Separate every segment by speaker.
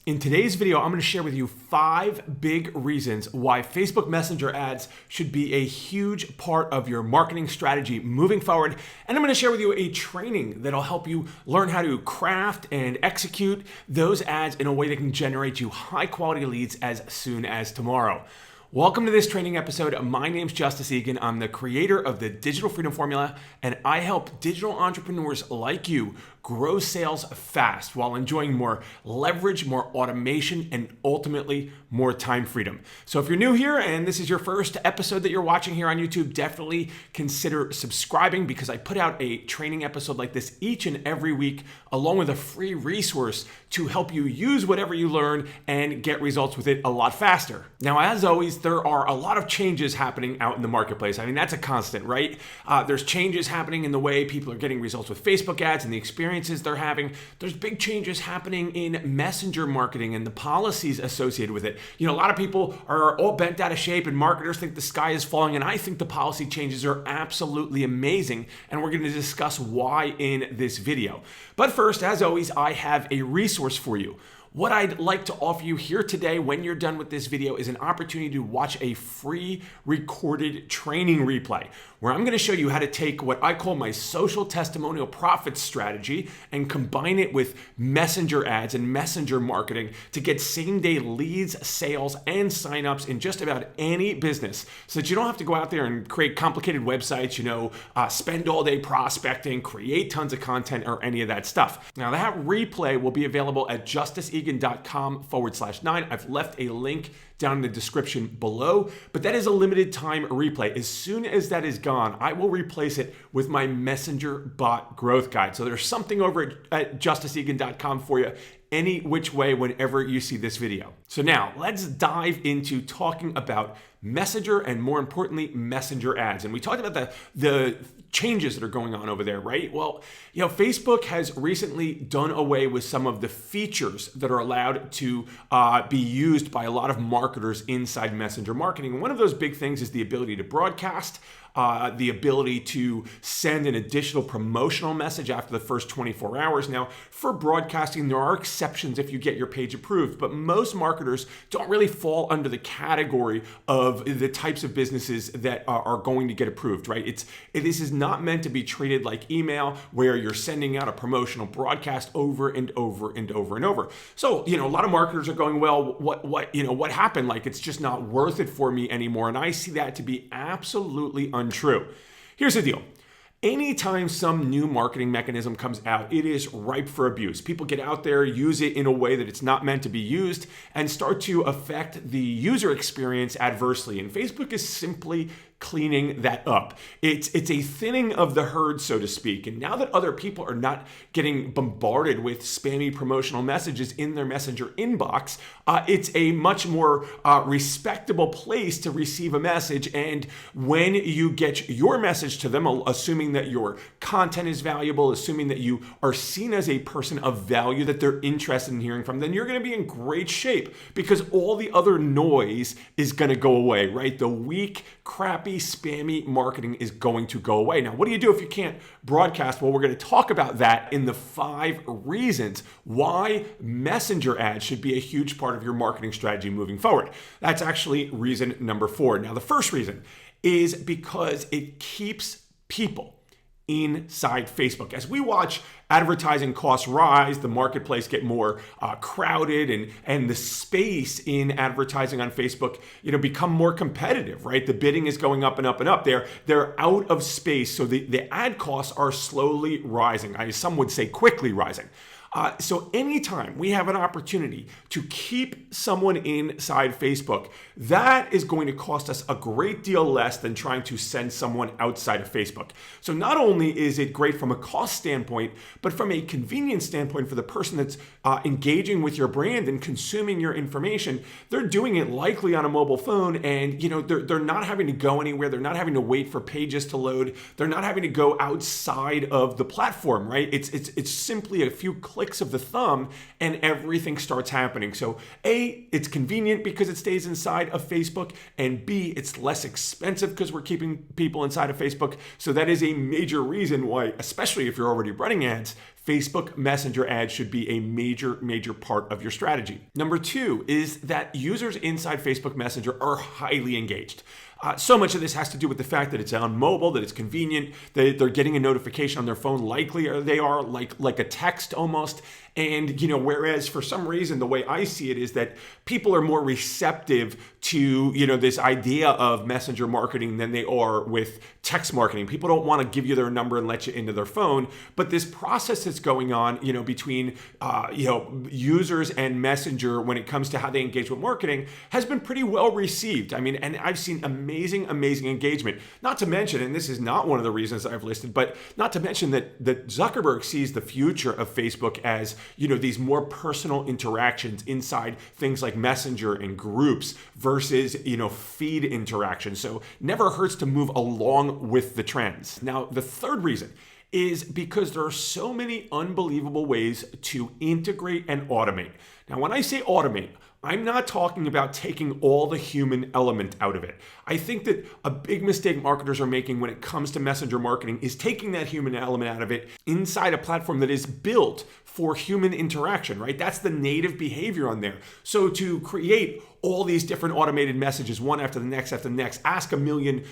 Speaker 1: In today's video, I'm going to share with you 5 big reasons why Facebook Messenger ads should be a huge part of your marketing strategy moving forward. And I'm going to share with you a training that'll help you learn how to craft and execute those ads in a way that can generate you high quality leads as soon as tomorrow. Welcome to this training episode. My name's Justice Egan. I'm the creator of the Digital Freedom Formula, and I help digital entrepreneurs like you grow sales fast while enjoying more leverage, more automation, and ultimately more time freedom. So if you're new here and this is your first episode that you're watching here on YouTube, definitely consider subscribing because I put out a training episode like this each and every week, along with a free resource to help you use whatever you learn and get results with it a lot faster. Now, as always, there are a lot of changes happening out in the marketplace. I mean, that's a constant, right? There's changes happening in the way people are getting results with Facebook ads and the experiences they're having. There's big changes happening in messenger marketing and the policies associated with it. You know, a lot of people are all bent out of shape and marketers think the sky is falling, and I think the policy changes are absolutely amazing, and we're going to discuss why in this video. But first, as always, I have a resource for you. What I'd like to offer you here today when you're done with this video is an opportunity to watch a free recorded training replay where I'm going to show you how to take what I call my social testimonial profit strategy and combine it with messenger ads and messenger marketing to get same-day leads, sales, and signups in just about any business so that you don't have to go out there and create complicated websites, spend all day prospecting, create tons of content, or any of that stuff. Now, that replay will be available at justiceegan.com/9. I've left a link down in the description below, but that is a limited time replay. As soon as that is gone, I will replace it with my Messenger Bot Growth Guide. So there's something over at justiceegan.com for you any which way whenever you see this video. So now let's dive into talking about Messenger and, more importantly, messenger ads. And we talked about the changes that are going on over there, right? Well, Facebook has recently done away with some of the features that are allowed to be used by a lot of marketers inside messenger marketing. And one of those big things is the ability to broadcast, the ability to send an additional promotional message after the first 24 hours. Now, for broadcasting, there are exceptions if you get your page approved, but most marketers don't really fall under the category of the types of businesses that are going to get approved, right? This is not meant to be treated like email where you're sending out a promotional broadcast over and over and over and over. So, a lot of marketers are going, well, what happened? Like, it's just not worth it for me anymore. And I see that to be absolutely untrue. Here's the deal. Anytime some new marketing mechanism comes out, it is ripe for abuse. People get out there, use it in a way that it's not meant to be used, and start to affect the user experience adversely. And Facebook is simply cleaning that up. It's a thinning of the herd, so to speak. And now that other people are not getting bombarded with spammy promotional messages in their messenger inbox, it's a much more respectable place to receive a message. And when you get your message to them, assuming that your content is valuable, assuming that you are seen as a person of value that they're interested in hearing from, then you're going to be in great shape because all the other noise is going to go away, right? The weak, crappy, spammy marketing is going to go away. Now, what do you do if you can't broadcast? Well, we're going to talk about that in the 5 reasons why messenger ads should be a huge part of your marketing strategy moving forward. That's actually reason number 4. Now, the first reason is because it keeps people inside Facebook. As we watch advertising costs rise, the marketplace get more crowded, and the space in advertising on Facebook, become more competitive, right? The bidding is going up and up and up. They're out of space, so the ad costs are slowly rising. Some would say quickly rising. So anytime we have an opportunity to keep someone inside Facebook, that is going to cost us a great deal less than trying to send someone outside of Facebook. So not only is it great from a cost standpoint, but from a convenience standpoint for the person that's engaging with your brand and consuming your information, they're doing it likely on a mobile phone, and they're not having to go anywhere. They're not having to wait for pages to load. They're not having to go outside of the platform, right? It's simply a few clicks of the thumb and everything starts happening. So A, it's convenient because it stays inside of Facebook, and B, it's less expensive because we're keeping people inside of Facebook. So that is a major reason why, especially if you're already running ads, Facebook Messenger ads should be a major part of your strategy. Number two is that users inside Facebook Messenger are highly engaged. So much of this has to do with the fact that it's on mobile, that it's convenient, that they're getting a notification on their phone likely, or they are like a text almost. And, whereas for some reason, the way I see it is that people are more receptive to, this idea of messenger marketing than they are with text marketing. People don't want to give you their number and let you into their phone. But this process that's going on, between, users and messenger when it comes to how they engage with marketing has been pretty well received. And I've seen amazing engagement. Not to mention, and this is not one of the reasons I've listed, but not to mention that Zuckerberg sees the future of Facebook as, these more personal interactions inside things like Messenger and groups versus, feed interaction. So never hurts to move along with the trends. Now, the third reason is because there are so many unbelievable ways to integrate and automate. Now, when I say automate, I'm not talking about taking all the human element out of it. I think that a big mistake marketers are making when it comes to messenger marketing is taking that human element out of it inside a platform that is built for human interaction, right? That's the native behavior on there. So to create all these different automated messages, one after the next, ask a million,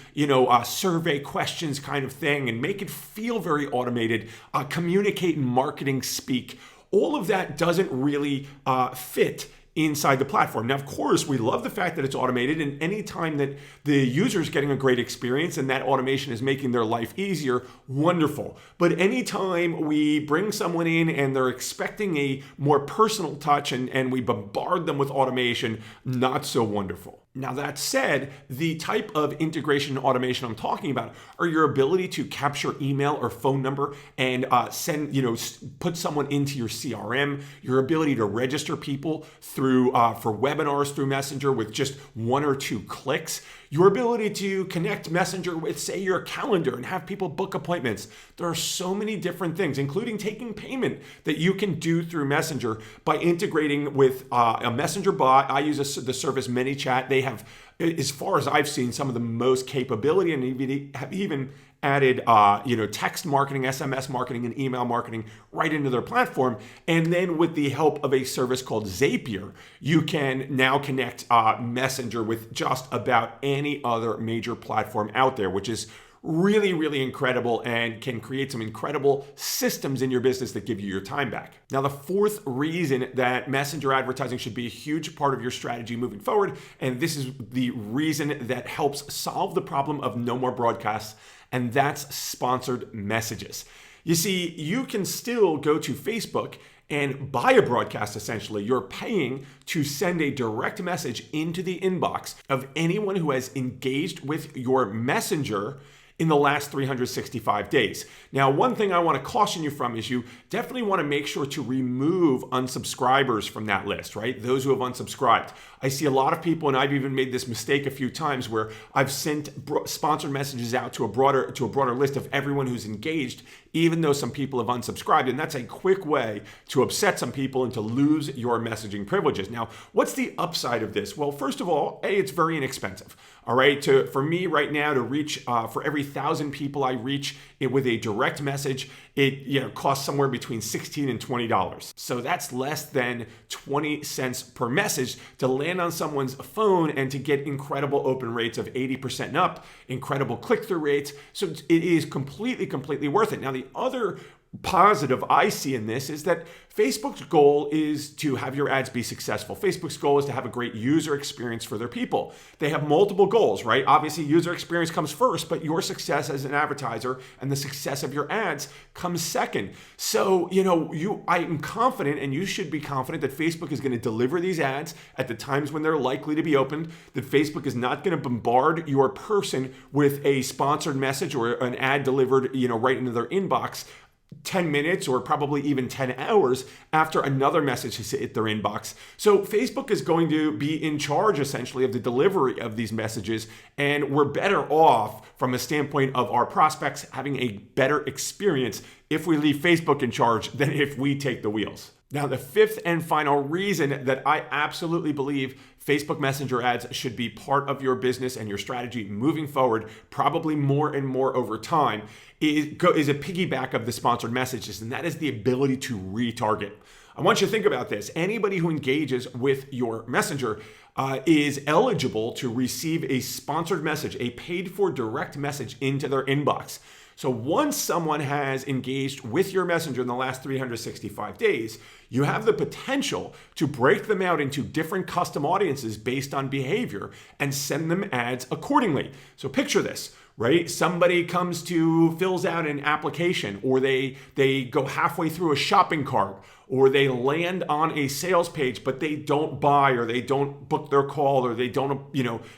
Speaker 1: survey questions kind of thing, and make it feel very automated, communicate in marketing speak, all of that doesn't really fit inside the platform. Now, of course, we love the fact that it's automated, and anytime that the user is getting a great experience and that automation is making their life easier, wonderful. But anytime we bring someone in and they're expecting a more personal touch and we bombard them with automation, not so wonderful. Now, that said, the type of integration and automation I'm talking about are your ability to capture email or phone number and put someone into your CRM, your ability to register people through for webinars through Messenger with just one or two clicks, your ability to connect Messenger with, say, your calendar and have people book appointments. There are so many different things, including taking payment, that you can do through Messenger by integrating with a Messenger bot. I use the service ManyChat. They have, as far as I've seen, some of the most capability, and have even added text marketing, SMS marketing, and email marketing right into their platform. And then with the help of a service called Zapier, you can now connect Messenger with just about any other major platform out there, which is really incredible and can create some incredible systems in your business that give you your time back. Now, the fourth reason that messenger advertising should be a huge part of your strategy moving forward, and this is the reason that helps solve the problem of no more broadcasts, and that's sponsored messages. You see, you can still go to Facebook and buy a broadcast. Essentially, you're paying to send a direct message into the inbox of anyone who has engaged with your messenger in the last 365 days. Now, one thing I want to caution you from is you definitely want to make sure to remove unsubscribers from that list, right? Those who have unsubscribed. I see a lot of people, and I've even made this mistake a few times, where I've sent sponsored messages out to a broader list of everyone who's engaged, even though some people have unsubscribed. And that's a quick way to upset some people and to lose your messaging privileges. Now, what's the upside of this? Well, first of all, it's very inexpensive. All right, for me right now to reach, for every 1,000 people I reach it with a direct message, it costs somewhere between $16 and $20. So that's less than 20 cents per message to land on someone's phone and to get incredible open rates of 80% and up, incredible click-through rates. So it is completely worth it. Now, the other positive I see in this is that Facebook's goal is to have your ads be successful. Facebook's goal is to have a great user experience for their people. They have multiple goals, right? Obviously, user experience comes first, but your success as an advertiser and the success of your ads comes second. So, I am confident, and you should be confident, that Facebook is going to deliver these ads at the times when they're likely to be opened, that Facebook is not going to bombard your person with a sponsored message or an ad delivered, right into their inbox 10 minutes or probably even 10 hours after another message has hit their inbox. So Facebook is going to be in charge essentially of the delivery of these messages, and we're better off from a standpoint of our prospects having a better experience if we leave Facebook in charge than if we take the wheels. Now, the fifth and final reason that I absolutely believe Facebook Messenger ads should be part of your business and your strategy moving forward, probably more and more over time, is a piggyback of the sponsored messages, and that is the ability to retarget. I want you to think about this. Anybody who engages with your messenger is eligible to receive a sponsored message, a paid for direct message into their inbox. So once someone has engaged with your messenger in the last 365 days, you have the potential to break them out into different custom audiences based on behavior and send them ads accordingly. So picture this, right? Somebody fills out an application, or they go halfway through a shopping cart, or they land on a sales page, but they don't buy, or they don't book their call, or they don't,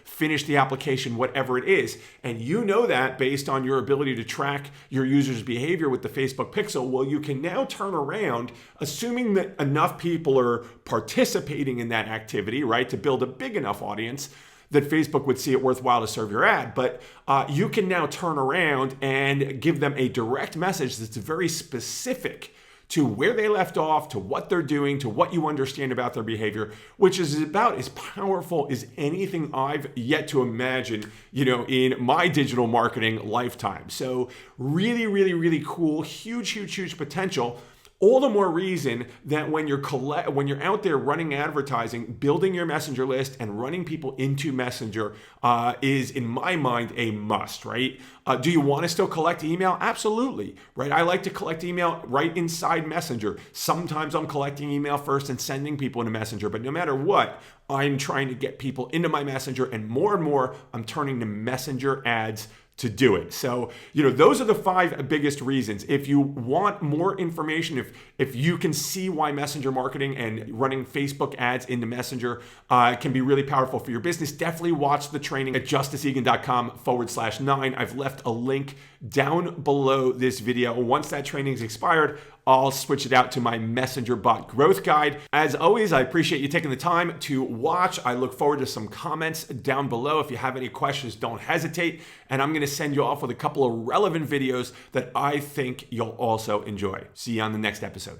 Speaker 1: finish the application, whatever it is. And you know that based on your ability to track your users' behavior with the Facebook Pixel. Well, you can now turn around, assuming that enough people are participating in that activity, right, to build a big enough audience that Facebook would see it worthwhile to serve your ad. But you can now turn around and give them a direct message that's very specific to where they left off, to what they're doing, to what you understand about their behavior, which is about as powerful as anything I've yet to imagine, in my digital marketing lifetime. So really, really, really cool, huge potential. All the more reason that when you're out there running advertising, building your messenger list and running people into Messenger is, in my mind, a must, right? Do you want to still collect email? Absolutely, right? I like to collect email right inside Messenger. Sometimes I'm collecting email first and sending people into Messenger, but no matter what, I'm trying to get people into my Messenger, and more, I'm turning to Messenger ads to do it. So, those are the 5 biggest reasons. If you want more information, if you can see why messenger marketing and running Facebook ads into Messenger can be really powerful for your business, definitely watch the training at justiceegan.com/9. I've left a link down below this video. Once that training is expired, I'll switch it out to my Messenger Bot Growth Guide. As always, I appreciate you taking the time to watch. I look forward to some comments down below. If you have any questions, don't hesitate. And I'm going to send you off with a couple of relevant videos that I think you'll also enjoy. See you on the next episode.